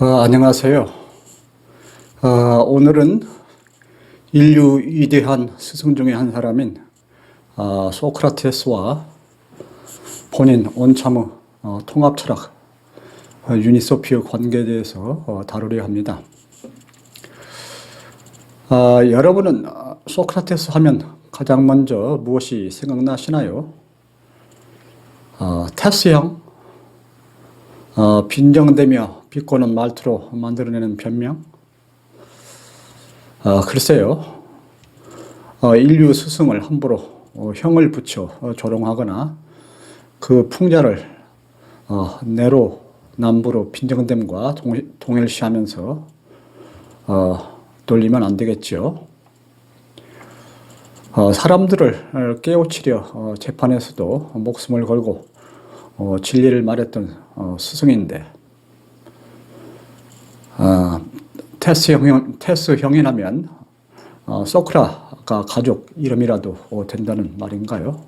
안녕하세요. 오늘은 인류 위대한 스승 중의 한 사람인 소크라테스와 본인 온참의 통합 철학 유니소피의 관계에 대해서 다루려 합니다. 여러분은 소크라테스 하면 가장 먼저 무엇이 생각나시나요? 테스형, 빈정대며 비꼬는 말투로 만들어내는 변명? 글쎄요. 인류 스승을 함부로 형을 붙여 조롱하거나 그 풍자를 내로남부로 빈정됨과 동일시하면서 놀리면 안 되겠죠. 사람들을 깨우치려 재판에서도 목숨을 걸고 진리를 말했던 스승인데 테스 형이라면 소크라가 가족 이름이라도 된다는 말인가요?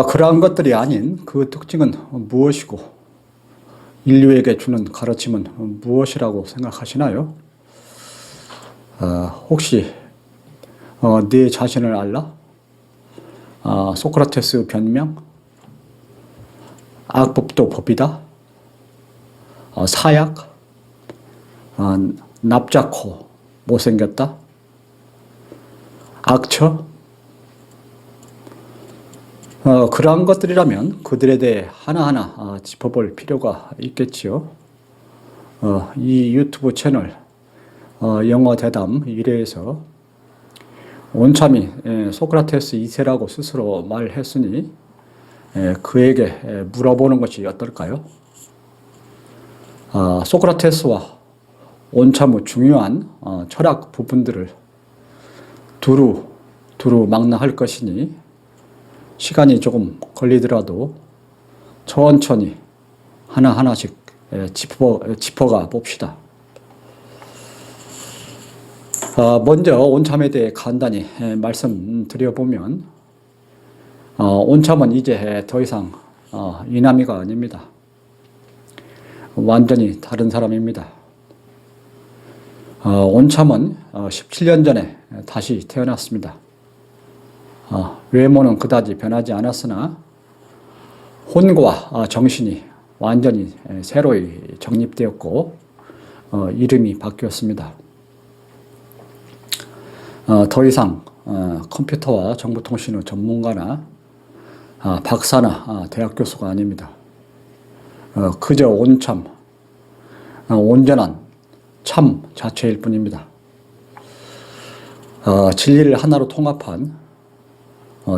그러한 것들이 아닌 그 특징은 무엇이고 인류에게 주는 가르침은 무엇이라고 생각하시나요? 혹시 네 자신을 알라? 소크라테스 변명? 악법도 법이다? 사약? 납작코, 못생겼다? 악처? 그러한 것들이라면 그들에 대해 하나하나 짚어볼 필요가 있겠지요. 이 유튜브 채널 영어 대담 1회에서 온참이 소크라테스 2세라고 스스로 말했으니 그에게 물어보는 것이 어떨까요? 소크라테스와 온참의 중요한 철학 부분들을 두루 망라할 것이니 시간이 조금 걸리더라도 천천히 하나하나씩 짚어가 봅시다. 먼저 온참에 대해 간단히 말씀드려보면 온참은 이제 더 이상 이남이가 아닙니다. 완전히 다른 사람입니다. 온참은 17년 전에 다시 태어났습니다. 외모는 그다지 변하지 않았으나 혼과 정신이 완전히 새로이 정립되었고 이름이 바뀌었습니다. 더 이상 컴퓨터와 정보통신의 전문가나 박사나 대학 교수가 아닙니다. 그저 온참, 온전한 참 자체일 뿐입니다. 진리를 하나로 통합한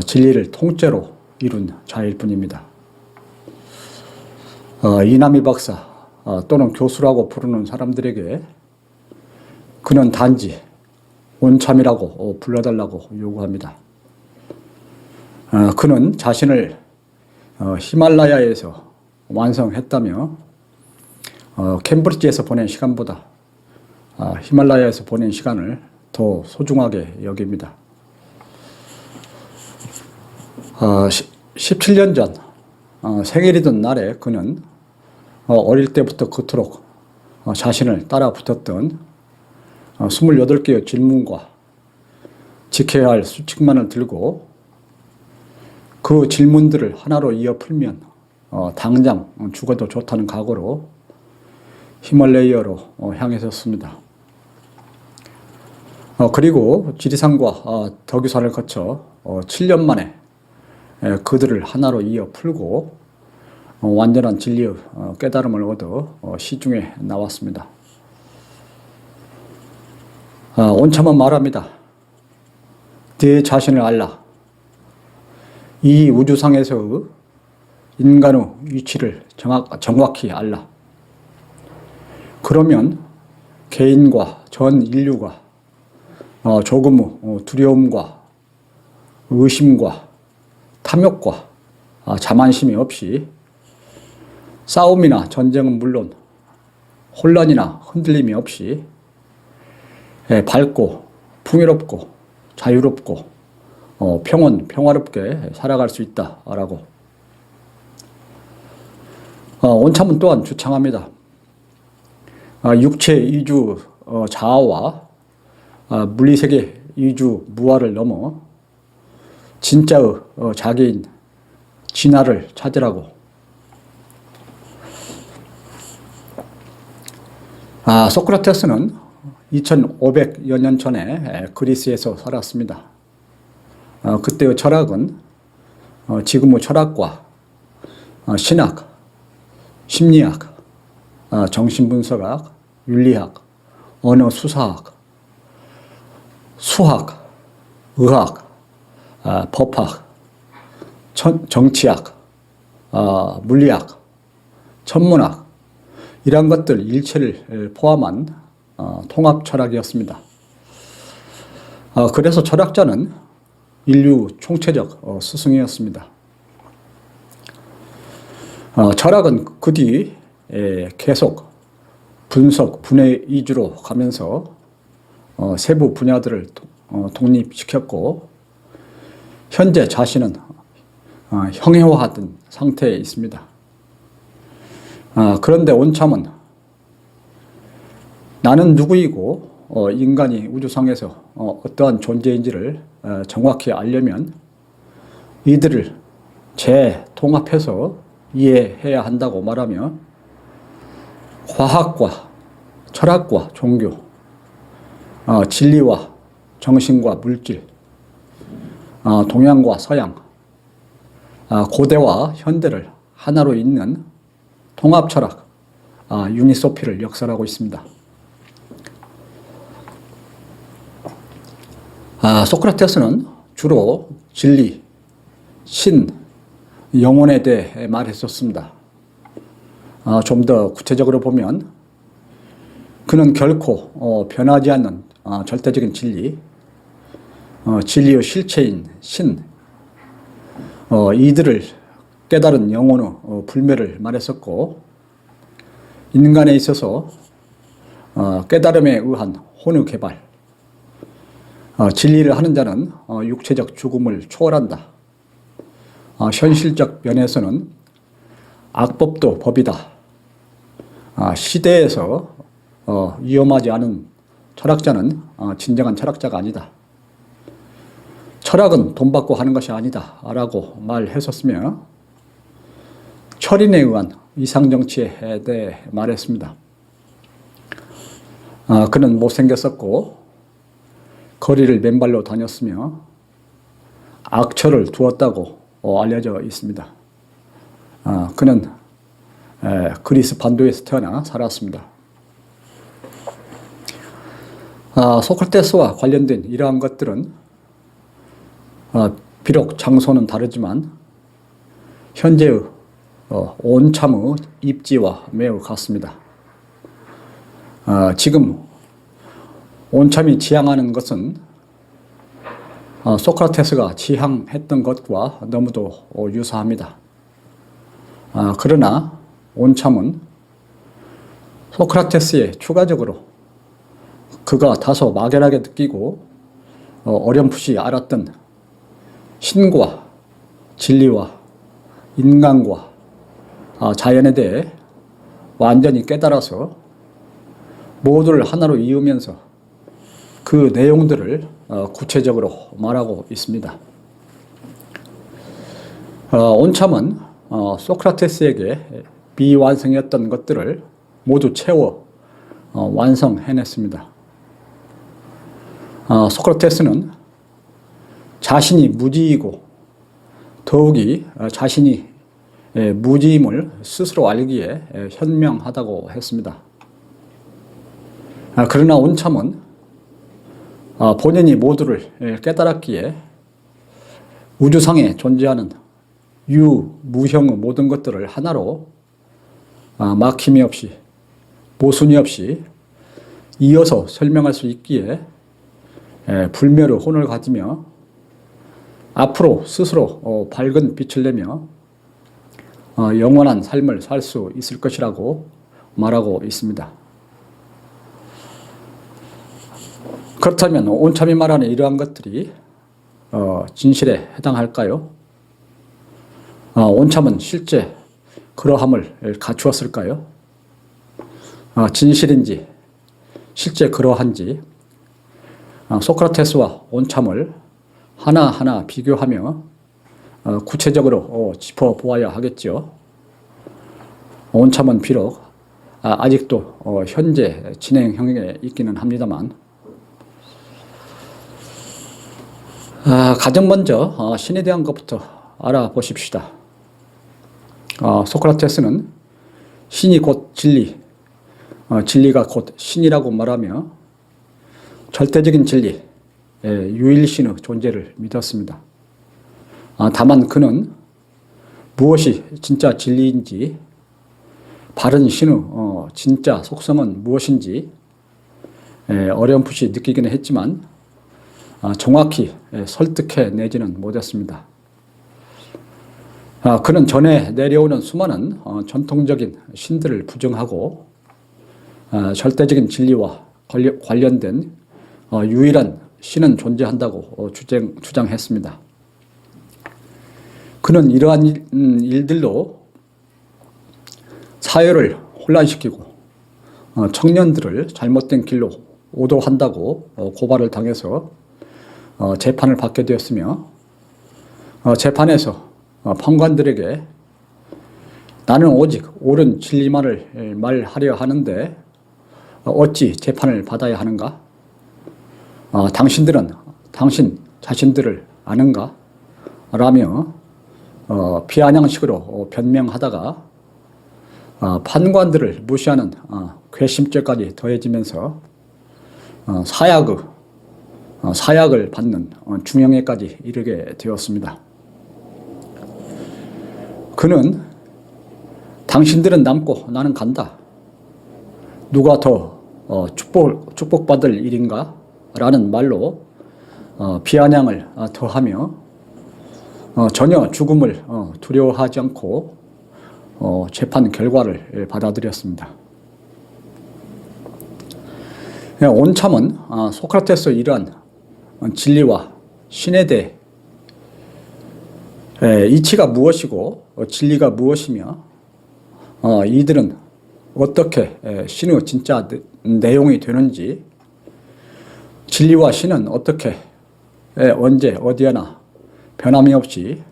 진리를 통째로 이룬 자일 뿐입니다. 이남이 박사 또는 교수라고 부르는 사람들에게 그는 단지 온참이라고 불러달라고 요구합니다. 그는 자신을 히말라야에서 완성했다며 캠브리지에서 보낸 시간보다 히말라야에서 보낸 시간을 더 소중하게 여깁니다. 17년 전 생일이던 날에 그는 어릴 때부터 그토록 자신을 따라 붙었던 28개의 질문과 지켜야 할 수칙만을 들고 그 질문들을 하나로 이어 풀면 당장 죽어도 좋다는 각오로 히말라야로 향했었습니다. 그리고 지리산과 덕유산을 거쳐 7년 만에 그들을 하나로 이어 풀고 완전한 진리의 깨달음을 얻어 시중에 나왔습니다. 온참은 말합니다. 네 자신을 알라. 이 우주상에서의 인간의 위치를 정확히 알라. 그러면 개인과 전 인류가 조금의 두려움과 의심과 탐욕과 자만심이 없이 싸움이나 전쟁은 물론 혼란이나 흔들림이 없이 밝고 풍요롭고 자유롭고 평화롭게 살아갈 수 있다라고. 온참은 또한 주창합니다. 육체 이주 자아와 물리세계 이주 무아를 넘어 진짜의 자기인 진화를 찾으라고. 소크라테스는 2500여 년 전에 그리스에서 살았습니다. 그때의 철학은 지금의 철학과 신학, 심리학, 정신분석학, 윤리학, 언어수사학, 수학, 의학, 법학, 정치학, 물리학, 천문학 이러한 것들 일체를 포함한 통합 철학이었습니다. 그래서 철학자는 인류 총체적 스승이었습니다. 철학은 그 뒤 계속 분석, 분해 위주로 가면서 세부 분야들을 독립시켰고 현재 자신은 형해화된 상태에 있습니다. 그런데 온참은 나는 누구이고 인간이 우주상에서 어떠한 존재인지를 정확히 알려면 이들을 재통합해서 이해해야 한다고 말하며 과학과 철학과 종교, 진리와 정신과 물질, 동양과 서양, 고대와 현대를 하나로 잇는 통합철학, 유니소피를 역설하고 있습니다. 소크라테스는 주로 진리, 신, 영혼에 대해 말했었습니다. 좀 더 구체적으로 보면 그는 결코 변하지 않는 절대적인 진리, 진리의 실체인 신, 이들을 깨달은 영혼의 불멸을 말했었고 인간에 있어서 깨달음에 의한 혼의 개발, 진리를 하는 자는 육체적 죽음을 초월한다. 현실적 면에서는 악법도 법이다. 시대에서 위험하지 않은 철학자는 진정한 철학자가 아니다. 철학은 돈 받고 하는 것이 아니다 라고 말했었으며 철인에 의한 이상정치에 대해 말했습니다. 그는 못생겼었고 거리를 맨발로 다녔으며 악처를 두었다고 알려져 있습니다. 그는 그리스 반도에서 태어나 살았습니다. 소크라테스와 관련된 이러한 것들은 비록 장소는 다르지만 현재의 온참의 입지와 매우 같습니다. 지금 온참이 지향하는 것은 소크라테스가 지향했던 것과 너무도 유사합니다. 그러나 온참은 소크라테스에 추가적으로 그가 다소 막연하게 느끼고 어렴풋이 알았던 신과 진리와 인간과 자연에 대해 완전히 깨달아서 모두를 하나로 이으면서 그 내용들을 구체적으로 말하고 있습니다. 온참은 소크라테스에게 비완성이었던 것들을 모두 채워 완성해냈습니다. 소크라테스는 자신이 무지이고 더욱이 자신이 무지임을 스스로 알기에 현명하다고 했습니다. 그러나 온참은 본인이 모두를 깨달았기에 우주상에 존재하는 유무형의 모든 것들을 하나로 막힘이 없이 모순이 없이 이어서 설명할 수 있기에 불멸의 혼을 가지며 앞으로 스스로 밝은 빛을 내며 영원한 삶을 살 수 있을 것이라고 말하고 있습니다. 그렇다면 온참이 말하는 이러한 것들이 진실에 해당할까요? 온참은 실제 그러함을 갖추었을까요? 진실인지 실제 그러한지 소크라테스와 온참을 하나하나 비교하며 구체적으로 짚어보아야 하겠죠. 온참은 비록 아직도 현재 진행형에 있기는 합니다만 가장 먼저 신에 대한 것부터 알아보십시다. 소크라테스는 신이 곧 진리, 진리가 곧 신이라고 말하며 절대적인 진리, 유일신의 존재를 믿었습니다. 다만 그는 무엇이 진짜 진리인지, 바른 신의 진짜 속성은 무엇인지 어렴풋이 느끼기는 했지만 정확히 설득해내지는 못했습니다. 그는 전해 내려오는 수많은 전통적인 신들을 부정하고 절대적인 진리와 관련된 유일한 신은 존재한다고 주장했습니다. 그는 이러한 일들로 사회를 혼란시키고 청년들을 잘못된 길로 오도한다고 고발을 당해서 재판을 받게 되었으며 재판에서 판관들에게 나는 오직 옳은 진리만을 말하려 하는데 어찌 재판을 받아야 하는가? 당신들은 당신 자신들을 아는가? 라며 비아냥식으로 변명하다가 판관들을 무시하는 괘씸죄까지 더해지면서 사약을 받는 중형에까지 이르게 되었습니다. 그는 당신들은 남고 나는 간다. 누가 더 축복받을 일인가? 라는 말로 비아냥을 더하며 전혀 죽음을 두려워하지 않고 재판 결과를 받아들였습니다. 온참은 소크라테스의 이러한 진리와 신에 대해 이치가 무엇이고 진리가 무엇이며 이들은 어떻게 신의 진짜 내용이 되는지, 진리와 신은 어떻게 언제 어디에나 변함이 없이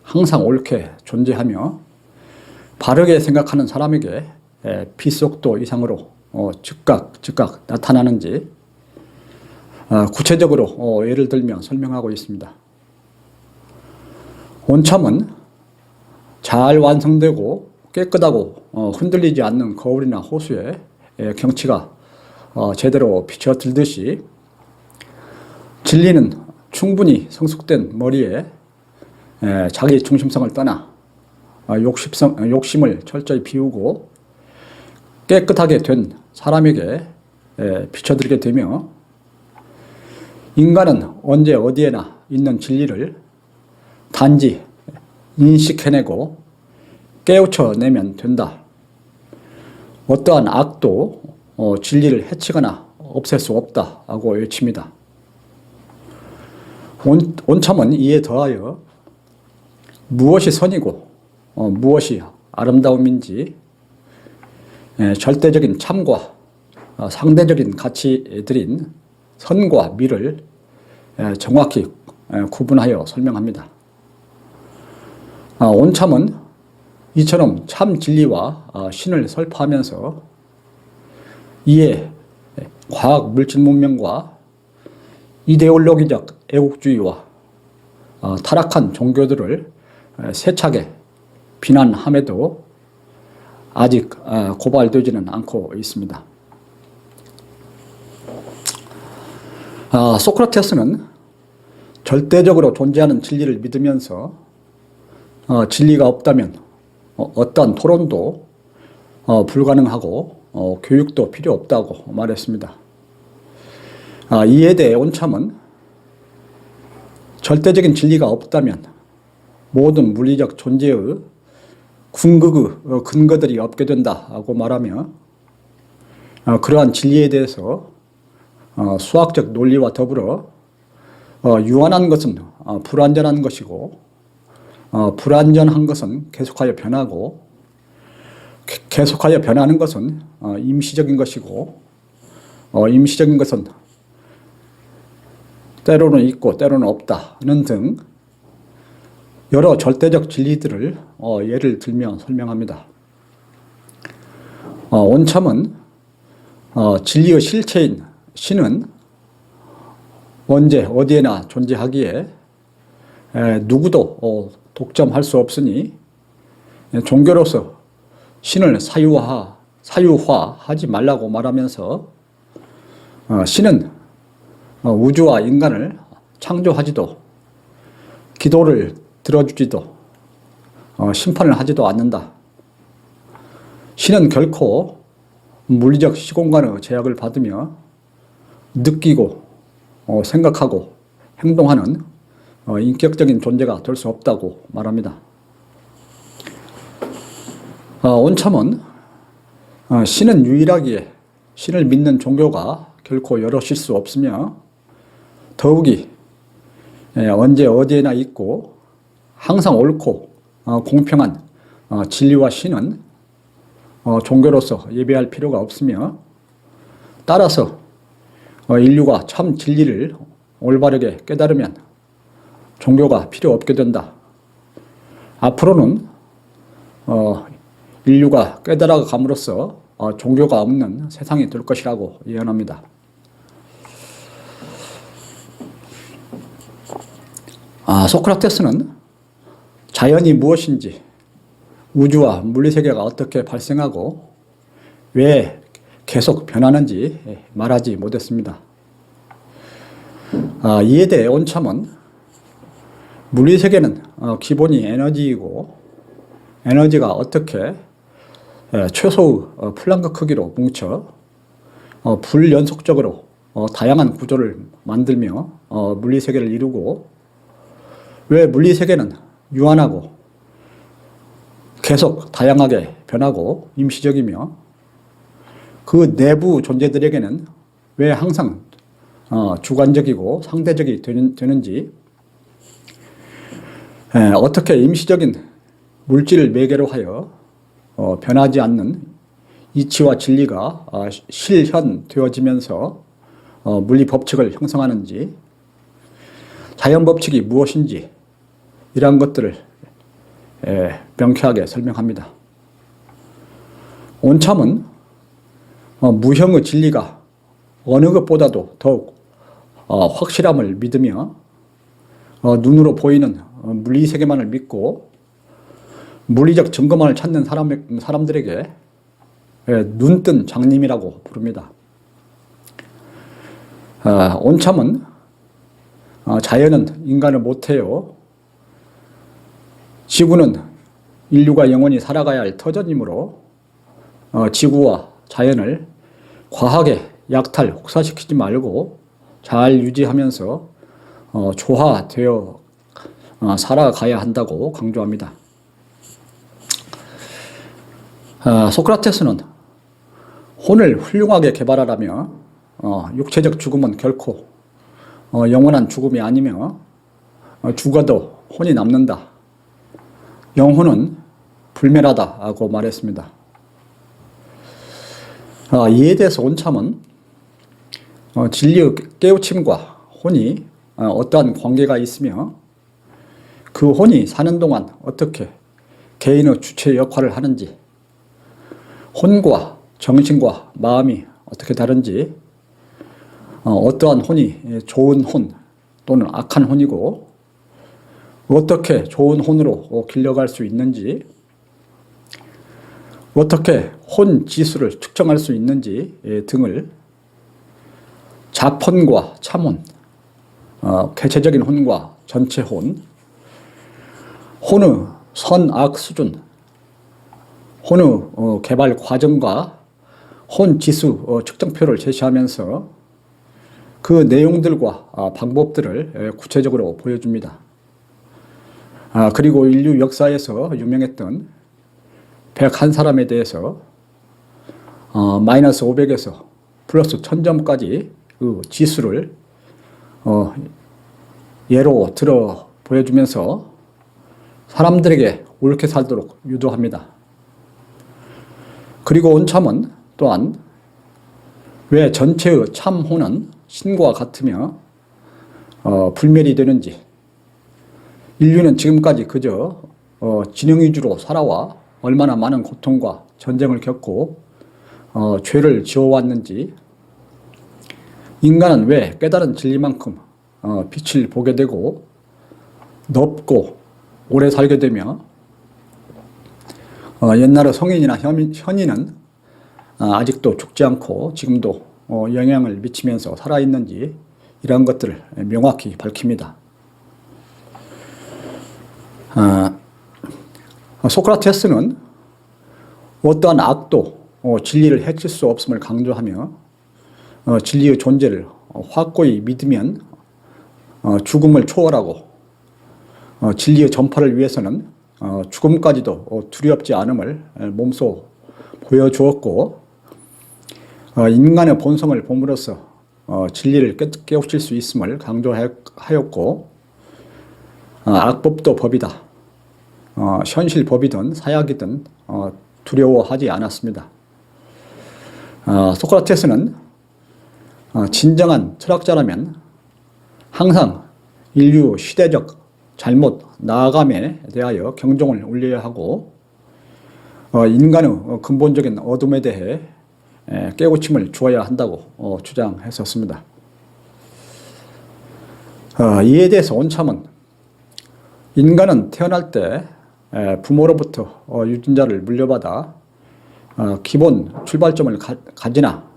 항상 옳게 존재하며 바르게 생각하는 사람에게 비속도 이상으로 즉각 나타나는지 구체적으로 예를 들며 설명하고 있습니다. 온참은 잘 완성되고 깨끗하고 흔들리지 않는 거울이나 호수에 경치가 제대로 비춰들듯이 진리는 충분히 성숙된 머리에 자기 중심성을 떠나 욕심을 철저히 비우고 깨끗하게 된 사람에게 비춰들게 되며 인간은 언제 어디에나 있는 진리를 단지 인식해내고 깨우쳐내면 된다. 어떠한 악도 진리를 해치거나 없앨 수 없다고 외칩니다. 온참은 이에 더하여 무엇이 선이고 무엇이 아름다움인지 절대적인 참과 상대적인 가치들인 선과 미를 정확히 구분하여 설명합니다. 온참은 이처럼 참 진리와 신을 설파하면서 이에 과학 물질 문명과 이데올로기적 애국주의와 타락한 종교들을 세차게 비난함에도 아직 고발되지는 않고 있습니다. 소크라테스는 절대적으로 존재하는 진리를 믿으면서 진리가 없다면 어떠한 토론도 불가능하고 교육도 필요 없다고 말했습니다. 이에 대해 온참은 절대적인 진리가 없다면 모든 물리적 존재의 궁극의 근거들이 없게 된다고 말하며 그러한 진리에 대해서 수학적 논리와 더불어 유한한 것은 불완전한 것이고 불완전한 것은 계속하여 변하고 계속하여 변하는 것은 임시적인 것이고, 임시적인 것은 때로는 있고 때로는 없다는 등 여러 절대적 진리들을 예를 들며 설명합니다. 온참은 진리의 실체인 신은 언제 어디에나 존재하기에 누구도 독점할 수 없으니 종교로서 신을 사유화하지 말라고 말하면서 신은 우주와 인간을 창조하지도 기도를 들어주지도 심판을 하지도 않는다. 신은 결코 물리적 시공간의 제약을 받으며 느끼고 생각하고 행동하는 인격적인 존재가 될 수 없다고 말합니다. 온참은 신은 유일하기에 신을 믿는 종교가 결코 여럿일 수 없으며 더욱이 언제 어디에나 있고 항상 옳고 공평한 진리와 신은 종교로서 예배할 필요가 없으며 따라서 인류가 참 진리를 올바르게 깨달으면 종교가 필요 없게 된다. 앞으로는 인류가 깨달아 감으로써 종교가 없는 세상이 될 것이라고 예언합니다. 소크라테스는 자연이 무엇인지, 우주와 물리세계가 어떻게 발생하고 왜 계속 변하는지 말하지 못했습니다. 이에 대해 온참은 물리세계는 기본이 에너지이고 에너지가 어떻게 최소의 플랑크 크기로 뭉쳐 불연속적으로 다양한 구조를 만들며 물리세계를 이루고 왜 물리세계는 유한하고 계속 다양하게 변하고 임시적이며 그 내부 존재들에게는 왜 항상 주관적이고 상대적이 되는지, 어떻게 임시적인 물질을 매개로 하여 변하지 않는 이치와 진리가 실현되어지면서 물리 법칙을 형성하는지, 자연 법칙이 무엇인지 이러한 것들을 명쾌하게 설명합니다. 온참은 무형의 진리가 어느 것보다도 더욱 확실함을 믿으며 눈으로 보이는 물리세계만을 믿고 물리적 증거만을 찾는 사람들에게 눈뜬 장님이라고 부릅니다. 온참은 자연은 인간을 못해요. 지구는 인류가 영원히 살아가야 할 터전이므로 지구와 자연을 과하게 약탈, 혹사시키지 말고 잘 유지하면서 조화되어 살아가야 한다고 강조합니다. 소크라테스는 혼을 훌륭하게 개발하라며 육체적 죽음은 결코 영원한 죽음이 아니며 죽어도 혼이 남는다. 영혼은 불멸하다고 말했습니다. 이에 대해서 온참은 진리의 깨우침과 혼이 어떠한 관계가 있으며 그 혼이 사는 동안 어떻게 개인의 주체 역할을 하는지, 혼과 정신과 마음이 어떻게 다른지, 어떠한 혼이 좋은 혼 또는 악한 혼이고 어떻게 좋은 혼으로 길러갈 수 있는지, 어떻게 혼 지수를 측정할 수 있는지 등을 자폰과 참혼, 개체적인 혼과 전체 혼, 혼의 선악 수준, 혼의 개발 과정과 혼 지수 측정표를 제시하면서 그 내용들과 방법들을 구체적으로 보여줍니다. 그리고 인류 역사에서 유명했던 101사람에 대해서 마이너스 500에서 플러스 1000점까지 그 지수를 예로 들어 보여주면서 사람들에게 옳게 살도록 유도합니다. 그리고 온참은 또한 왜 전체의 참호는 신과 같으며 불멸이 되는지, 인류는 지금까지 그저 진영 위주로 살아와 얼마나 많은 고통과 전쟁을 겪고 죄를 지어왔는지, 인간은 왜 깨달은 진리만큼 빛을 보게 되고 넓고 오래 살게 되며 옛날의 성인이나 현인은 아직도 죽지 않고 지금도 영향을 미치면서 살아있는지, 이런 것들을 명확히 밝힙니다. 소크라테스는 어떠한 악도 진리를 해칠 수 없음을 강조하며 진리의 존재를 확고히 믿으면 죽음을 초월하고 진리의 전파를 위해서는 죽음까지도 두렵지 않음을 몸소 보여주었고, 인간의 본성을 봄으로써 진리를 깨우칠 수 있음을 강조하였고, 악법도 법이다, 현실 법이든 사약이든 두려워하지 않았습니다. 소크라테스는 진정한 철학자라면 항상 인류 시대적 잘못 나아감에 대하여 경종을 울려야 하고, 인간의 근본적인 어둠에 대해 깨우침을 주어야 한다고 주장했었습니다. 이에 대해서 온참은 인간은 태어날 때 부모로부터 유전자를 물려받아 기본 출발점을 가지나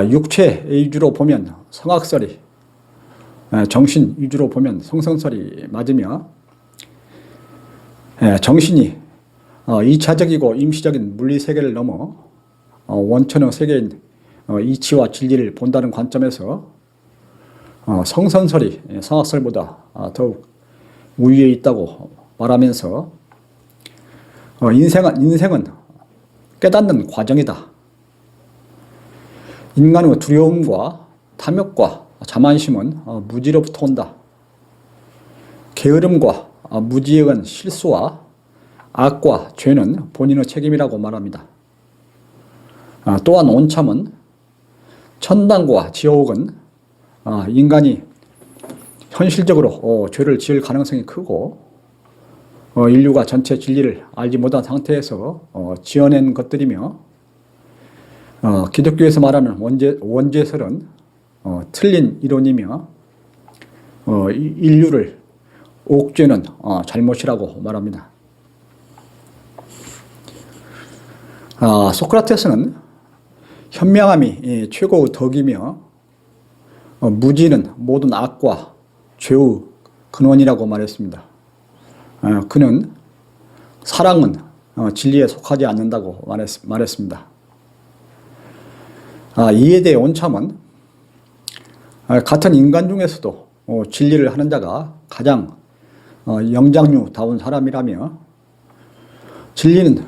육체 위주로 보면 성악설이, 정신 위주로 보면 성선설이 맞으며, 정신이 2차적이고 임시적인 물리세계를 넘어 원천의 세계인 이치와 진리를 본다는 관점에서 성선설이 성악설보다 더욱 우위에 있다고 말하면서 인생은 깨닫는 과정이다, 인간의 두려움과 탐욕과 자만심은 무지로부터 온다, 게으름과 무지익은 실수와 악과 죄는 본인의 책임이라고 말합니다. 또한 온참은 천당과 지옥은 인간이 현실적으로 죄를 지을 가능성이 크고 인류가 전체 진리를 알지 못한 상태에서 지어낸 것들이며, 기독교에서 말하는 원죄설은 틀린 이론이며 인류를 옥죄는 잘못이라고 말합니다. 소크라테스는 현명함이 최고의 덕이며 무지는 모든 악과 죄의 근원이라고 말했습니다. 그는 사랑은 진리에 속하지 않는다고 말했습니다. 이에 대해 온참은 같은 인간 중에서도 진리를 하는 자가 가장 영장류다운 사람이라며, 진리는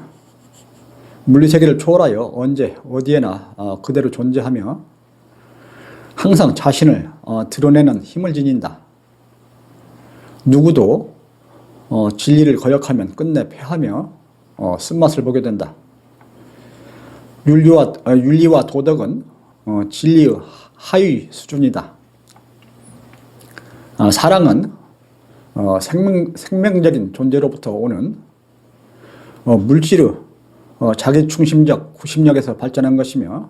물리세계를 초월하여 언제 어디에나 그대로 존재하며 항상 자신을 드러내는 힘을 지닌다. 누구도 진리를 거역하면 끝내 패하며 쓴맛을 보게 된다. 윤리와 도덕은 진리의 하위 수준이다. 사랑은 생명적인 존재로부터 오는 물질의 자기중심적 구심력에서 발전한 것이며,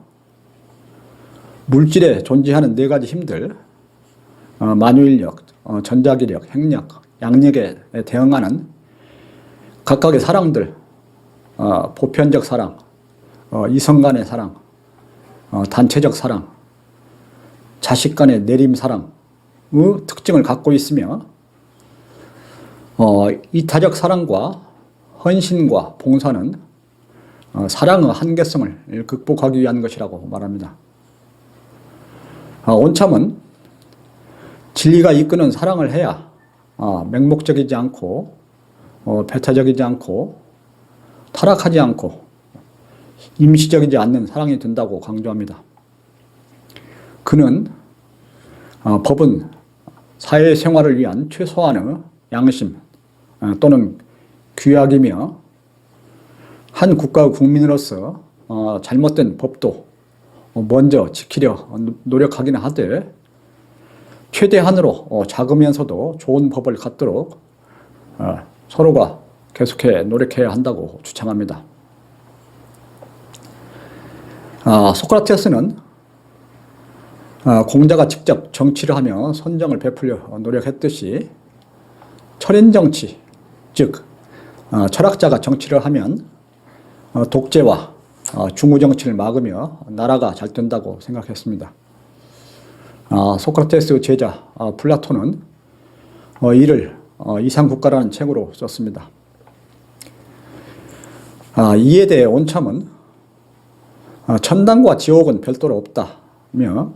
물질에 존재하는 네 가지 힘들, 만유인력, 전자기력, 핵력, 양력에 대응하는 각각의 사랑들, 보편적 사랑, 이성 간의 사랑, 단체적 사랑, 자식 간의 내림 사랑의 특징을 갖고 있으며, 이타적 사랑과 헌신과 봉사는 사랑의 한계성을 극복하기 위한 것이라고 말합니다. 온참은 진리가 이끄는 사랑을 해야 맹목적이지 않고 배타적이지 않고 타락하지 않고 임시적이지 않는 사랑이 된다고 강조합니다. 그는 법은 사회생활을 위한 최소한의 양심 또는 규약이며, 한 국가의 국민으로서 잘못된 법도 먼저 지키려 노력하기는 하되 최대한으로 작으면서도 좋은 법을 갖도록 서로가 계속해 노력해야 한다고 주장합니다. 소크라테스는 공자가 직접 정치를 하며 선정을 베풀려 노력했듯이 철인정치, 즉 철학자가 정치를 하면 독재와 중우정치를 막으며 나라가 잘 된다고 생각했습니다. 소크라테스의 제자 플라톤은 이를 이상국가라는 책으로 썼습니다. 이에 대해 온참은 천당과 지옥은 별도로 없다며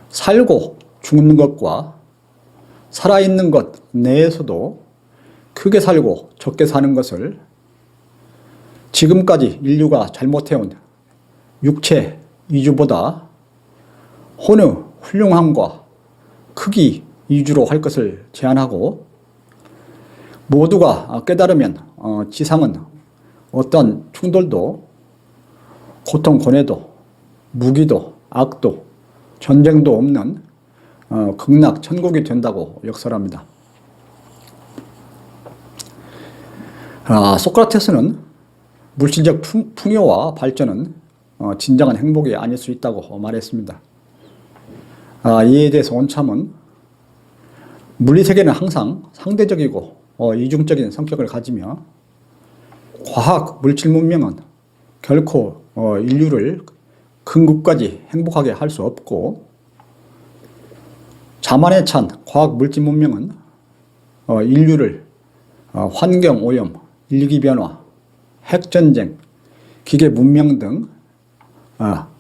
살고 죽는 것과 살아있는 것 내에서도 크게 살고 적게 사는 것을 지금까지 인류가 잘못해온 육체 이주보다 혼의 훌륭함과 크기 이주로 할 것을 제안하고 모두가 깨달으면 지상은 어떤 충돌도 고통 고뇌도 무기도 악도 전쟁도 없는 극락 천국이 된다고 역설합니다. 소크라테스는 물질적 풍요와 발전은 진정한 행복이 아닐 수 있다고 말했습니다. 이에 대해서 온참은 물리세계는 항상 상대적이고 이중적인 성격을 가지며 과학 물질 문명은 결코 인류를 근국까지 행복하게 할 수 없고 자만에 찬 과학 물질 문명은 인류를 환경 오염, 일기 변화, 핵전쟁, 기계 문명 등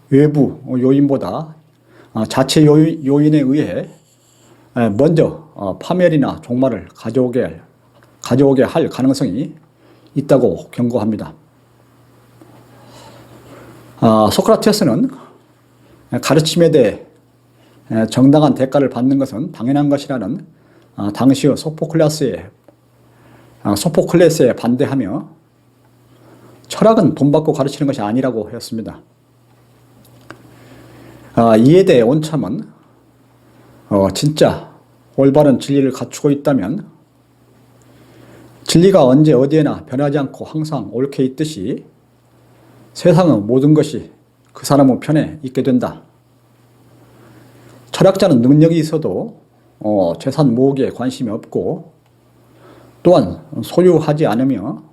외부 요인보다 자체 요인에 의해 먼저 파멸이나 종말을 가져오게 할 가능성이 있다고 경고합니다. 소크라테스는 가르침에 대해 정당한 대가를 받는 것은 당연한 것이라는 당시의 소포클레스에 반대하며 철학은 돈 받고 가르치는 것이 아니라고 했습니다. 이에 대해 온참은 진짜 올바른 진리를 갖추고 있다면 진리가 언제 어디에나 변하지 않고 항상 옳게 있듯이 세상의 모든 것이 그 사람의 편에 있게 된다. 철학자는 능력이 있어도 재산 모으기에 관심이 없고 또한 소유하지 않으며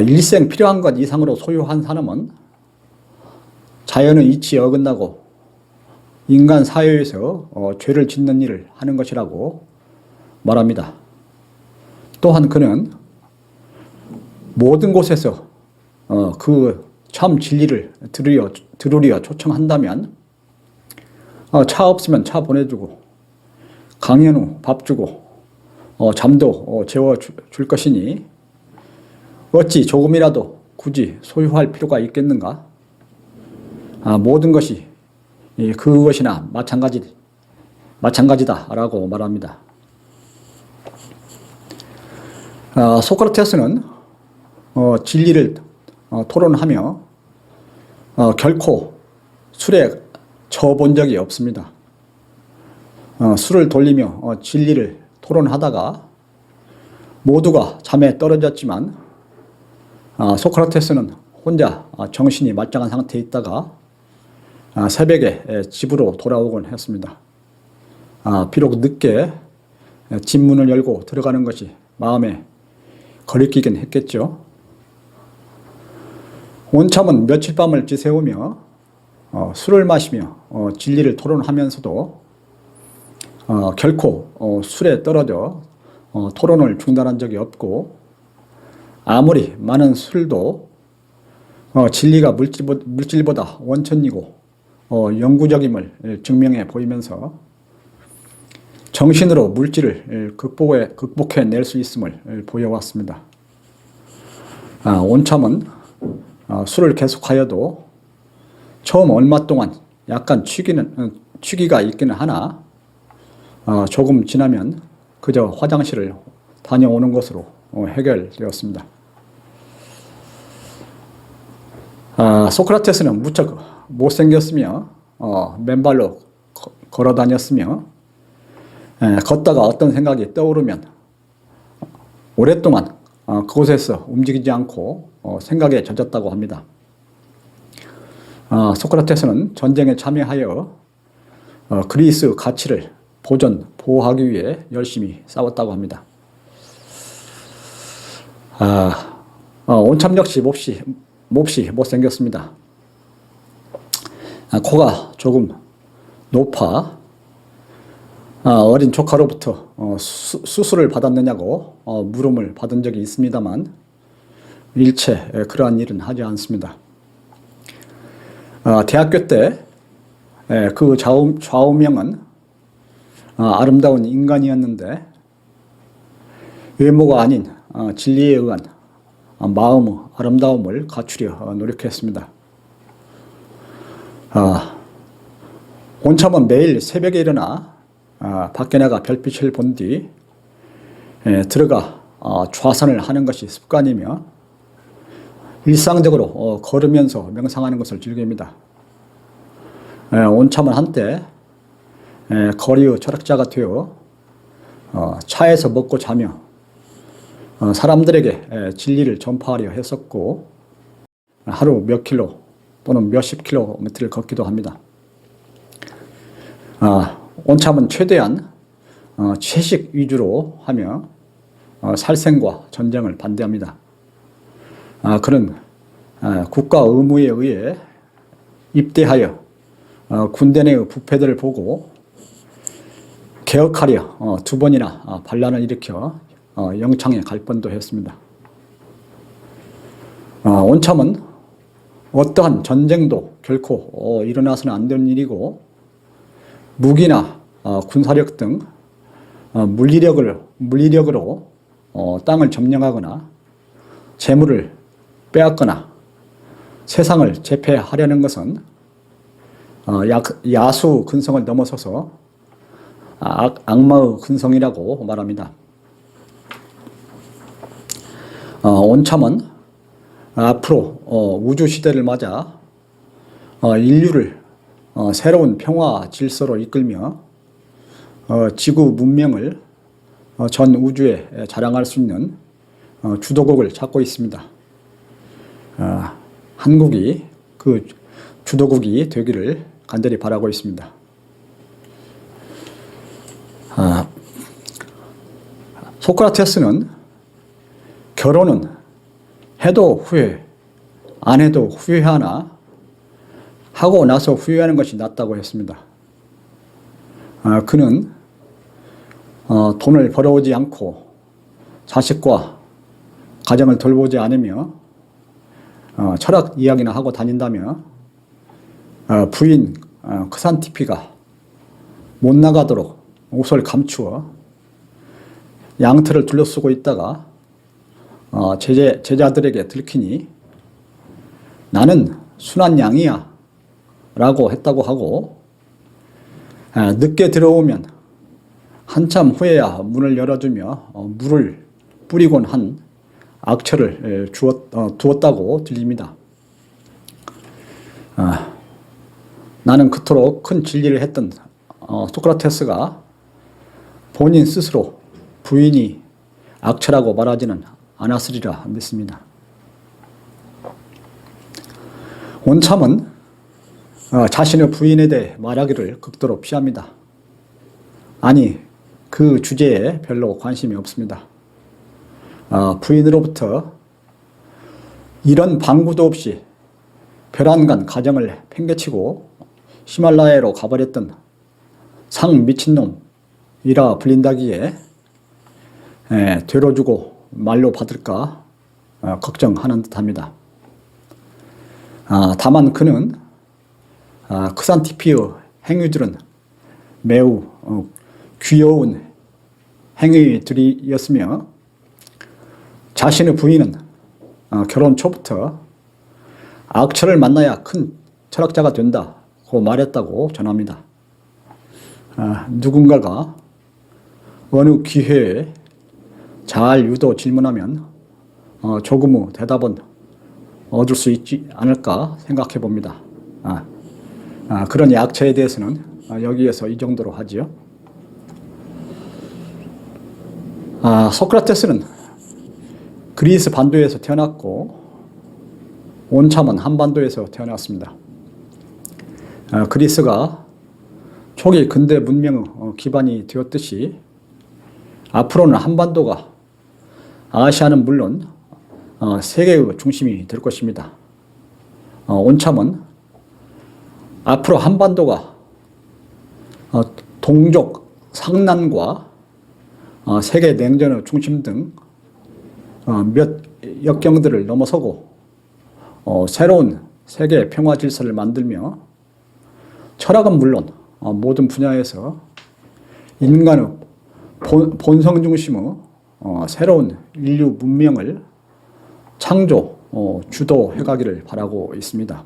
일생 필요한 것 이상으로 소유한 사람은 자연의 이치에 어긋나고 인간 사회에서 죄를 짓는 일을 하는 것이라고 말합니다. 또한 그는 모든 곳에서 그 참 진리를 들으려 초청한다면 차 없으면 차 보내주고 강연 후 밥 주고 잠도 재워줄 것이니 어찌 조금이라도 굳이 소유할 필요가 있겠는가? 모든 것이 그것이나 마찬가지다라고 말합니다. 소크라테스는 진리를 토론하며 결코 술에 져본 적이 없습니다. 술을 돌리며 진리를 토론하다가 모두가 잠에 떨어졌지만 소크라테스는 혼자 정신이 말짱한 상태에 있다가 새벽에 집으로 돌아오곤 했습니다. 비록 늦게 집 문을 열고 들어가는 것이 마음에 거리끼긴 했겠죠. 온참은 며칠 밤을 지새우며 술을 마시며 진리를 토론하면서도 결코 술에 떨어져 토론을 중단한 적이 없고 아무리 많은 술도 진리가 물질보다 원천이고 영구적임을 증명해 보이면서 정신으로 물질을 극복해낼 수 있음을 보여왔습니다. 온참은 술을 계속하여도 처음 얼마 동안 약간 취기가 있기는 하나 조금 지나면 그저 화장실을 다녀오는 것으로 해결되었습니다. 소크라테스는 무척 못생겼으며 맨발로 걸어 다녔으며 걷다가 어떤 생각이 떠오르면 오랫동안 그곳에서 움직이지 않고 생각에 젖었다고 합니다. 소크라테스는 전쟁에 참여하여 그리스 가치를 보호하기 위해 열심히 싸웠다고 합니다. 온참 역시 몹시 못생겼습니다. 코가 조금 높아 어린 조카로부터 수술을 받았느냐고 물음을 받은 적이 있습니다만 일체 그러한 일은 하지 않습니다. 대학교 때 그 좌우명은 아름다운 인간이었는데 외모가 아닌 진리에 의한 마음의 아름다움을 갖추려 노력했습니다. 온참은 매일 새벽에 일어나 밖에 나가 별빛을 본 뒤 들어가 좌선을 하는 것이 습관이며 일상적으로 걸으면서 명상하는 것을 즐깁니다. 온참은 한때 거리의 철학자가 되어 차에서 먹고 자며 사람들에게 진리를 전파하려 했었고 하루 몇 킬로 또는 몇십 킬로미터를 걷기도 합니다. 온참은 최대한 채식 위주로 하며 살생과 전쟁을 반대합니다. 그는 국가 의무에 의해 입대하여 군대 내의 부패들을 보고 개혁하려 두 번이나 반란을 일으켜 영창에 갈 뻔도 했습니다. 온참은 어떠한 전쟁도 결코 일어나서는 안 되는 일이고 무기나 군사력 등 물리력으로 땅을 점령하거나 재물을 빼앗거나 세상을 제패하려는 것은 야수 근성을 넘어서서 악마의 근성이라고 말합니다. 온참은 앞으로 우주 시대를 맞아 인류를 새로운 평화 질서로 이끌며 지구 문명을 전 우주에 자랑할 수 있는 주도국을 찾고 있습니다. 한국이 그 주도국이 되기를 간절히 바라고 있습니다. 소크라테스는 결혼은 해도 후회, 안 해도 후회하나 하고 나서 후회하는 것이 낫다고 했습니다. 그는 돈을 벌어오지 않고 자식과 가정을 돌보지 않으며 철학 이야기나 하고 다닌다며 부인 크산티피가 못 나가도록 옷을 감추어 양털을 둘러쓰고 있다가 제자들에게 들키니 나는 순한 양이야 라고 했다고 하고 늦게 들어오면 한참 후에야 문을 열어주며 물을 뿌리곤 한 악처를 두었다고 들립니다. 나는 그토록 큰 진리를 했던 소크라테스가 본인 스스로 부인이 악처라고 말하지는 않았으리라 믿습니다. 온참은 자신의 부인에 대해 말하기를 극도로 피합니다. 아니, 그 주제에 별로 관심이 없습니다. 부인으로부터 이런 방구도 없이 별안간 가정을 팽개치고 히말라야로 가버렸던 상 미친놈이라 불린다기에 되로주고 말로 받을까 걱정하는 듯합니다. 다만 그는 크산티피의 행위들은 매우 귀여운 행위들이었으며 자신의 부인은 결혼 초부터 악처를 만나야 큰 철학자가 된다고 말했다고 전합니다. 누군가가 어느 기회에 잘 유도 질문하면 조금의 대답은 얻을 수 있지 않을까 생각해 봅니다. 그런 약체에 대해서는 여기에서 이 정도로 하지요. 소크라테스는 그리스 반도에서 태어났고 온참은 한반도에서 태어났습니다. 그리스가 초기 근대 문명의 기반이 되었듯이 앞으로는 한반도가 아시아는 물론 세계의 중심이 될 것입니다. 온참은 앞으로 한반도가 동족 상난과 세계 냉전의 중심 등 몇 역경들을 넘어서고 새로운 세계 평화 질서를 만들며 철학은 물론 모든 분야에서 인간의 본성 중심의 새로운 인류 문명을 창조, 주도해 가기를 바라고 있습니다.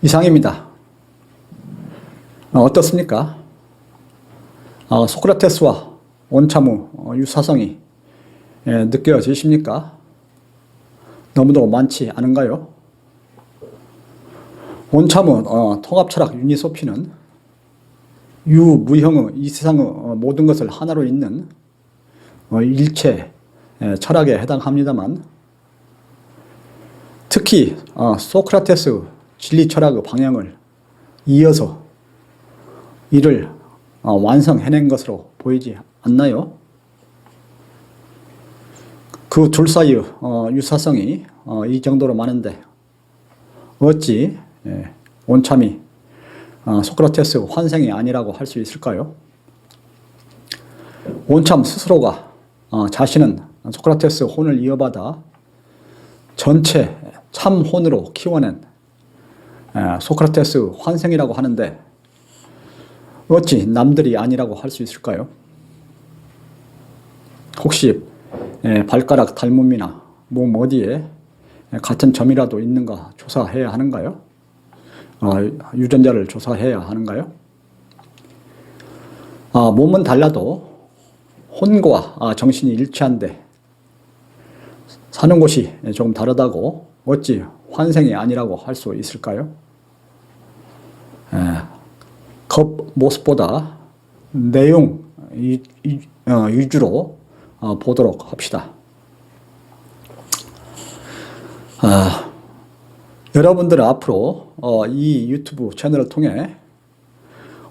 이상입니다. 어떻습니까? 소크라테스와 온참의 유사성이 느껴지십니까? 너무도 많지 않은가요? 온참의 통합철학 유니소피는 유무형의 이 세상의 모든 것을 하나로 잇는 일체 철학에 해당합니다만, 특히 소크라테스의 진리 철학의 방향을 이어서 이를 완성해낸 것으로 보이지 않나요? 그 둘 사이의 유사성이 이 정도로 많은데 어찌 온참이 소크라테스의 환생이 아니라고 할 수 있을까요? 온참 스스로가 자신은 소크라테스의 혼을 이어받아 전체 참혼으로 키워낸 소크라테스의 환생이라고 하는데 어찌 남들이 아니라고 할 수 있을까요? 혹시 발가락 닮음이나 몸 어디에 같은 점이라도 있는가 조사해야 하는가요? 유전자를 조사해야 하는가요? 몸은 달라도 혼과 정신이 일치한데 사는 곳이 조금 다르다고 어찌 환생이 아니라고 할 수 있을까요? 겉모습보다 내용 위주로 보도록 합시다. 여러분들은 앞으로 이 유튜브 채널을 통해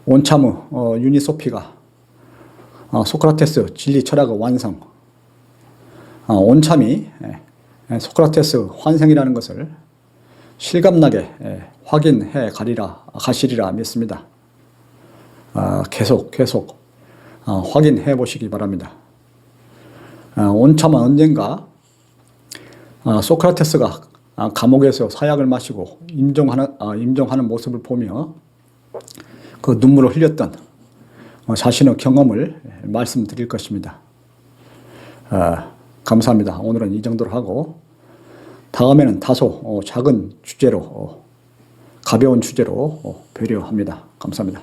온참의 유니소피가 소크라테스 진리 철학의 완성, 온참이 소크라테스 환생이라는 것을 실감나게 확인해 가시리라 믿습니다. 계속 확인해 보시기 바랍니다. 온참은 언젠가 소크라테스가 감옥에서 사약을 마시고 임종하는 모습을 보며 그 눈물을 흘렸던 자신의 경험을 말씀드릴 것입니다. 감사합니다. 오늘은 이 정도로 하고 다음에는 다소 작은 주제로 가벼운 주제로 배려합니다. 감사합니다.